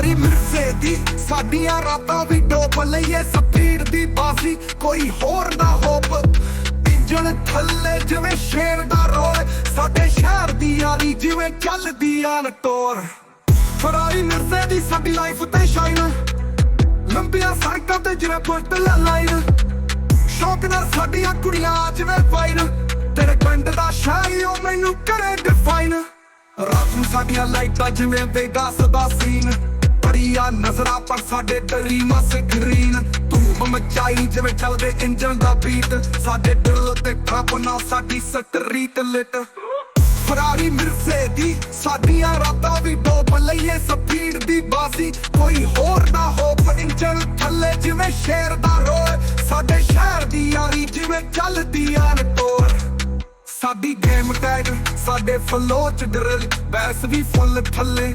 Ferrari ਮਿਰਜ਼ੇ ਦੀ ਸਾਡੀਆਂ ਰਾਤਾਂ ਵੀ ਡੋਬ ਲਈਏ ਸਪੀਡ ਦੀ ਬਾਜ਼ੀ ਕੋਈ ਹੋਰ ਨਾ ਹੋਪ ਇੰਜਣ ਥੱਲੇ ਜਿਵੇਂ ਸ਼ੇਰ ਦਾ ਰੋਲ ਸਾਡੇ ਸ਼ਹਿਰ ਦੀ ਯਾਰੀ ਜਿਵੇਂ ਚੱਲਦੀ ਆਨ ਟੋਰ ਫਰਾਰੀ ਮਿਰਜ਼ੇ ਦੀ ਸਾਡੀ ਲਾਈਫ ਤੇ ਸ਼ਾਈਨ ਲੰਬੀਆਂ ਸੜਕਾਂ ਤੇ ਜਿਵੇਂ ਪੁੱਟ ਲਾਈਨ ਸ਼ੌਕ ਨਾਲ ਸਾਡੀਆਂ ਕੁੜੀਆਂ ਜਿਵੇਂ ਵਾਈਨ ਤੇਰੇ ਪਿੰਡ ਦਾ ਸ਼ਾਇਰੀ ਉਹ ਮੈਨੂੰ ਕਰੇ ਡਿਫਾਈਨ ਰਾਤ ਨੂੰ ਸਾਡੀਆਂ ਲਾਈਟਾਂ ਜਿਵੇਂ ਵੇਗਾਸ ਦਾ ਸੀਨ ਬੜੀਆਂ ਨਜ਼ਰਾਂ ਪਰ ਸਾਡੇ ਡਰੀਮਾਂ ਸੇ ਗ੍ਰੀਨ ਧੂਮ ਮਚਾਈ ਜਿਵੇਂ ਚੱਲਦੇ ਇੰਜਨ ਦਾ ਬੀਟ ਸਾਡੇ ਦਿਲ ਤੇ ਟਰੱਪ ਨਾਲ ਸਾਡੀ ਸਟਰੀਟ ਲਿਟ ਫਰਾਰੀ ਮਿਰਜ਼ੇ ਦੀ ਸਾਡੀਆਂ ਰਾਤਾਂ ਵੀ ਡੋਬ ਲਈਏ ਸਪੀਡ ਦੀ ਬਾਜ਼ੀ ਕੋਈ ਹੋਰ ਨਾ ਹੋਪ ਇੰਜਨ ਥੱਲੇ ਜਿਵੇਂ ਸ਼ੇਰ ਦਾ ਰੋਲ ਸਾਡੇ ਸ਼ਹਿਰ ਦੀ ਯਾਰੀ ਜਿਵੇਂ ਚੱਲਦੀ ਆਨ ਟੋਰ ਸਾਡੀ ਗੇਮ ਟੈਗ ਸਾਡੇ ਫਲੋ ਚ ਡਰਿਲ ਬੈਸ ਵੀ ਫੁੱਲ ਥੱਲੇ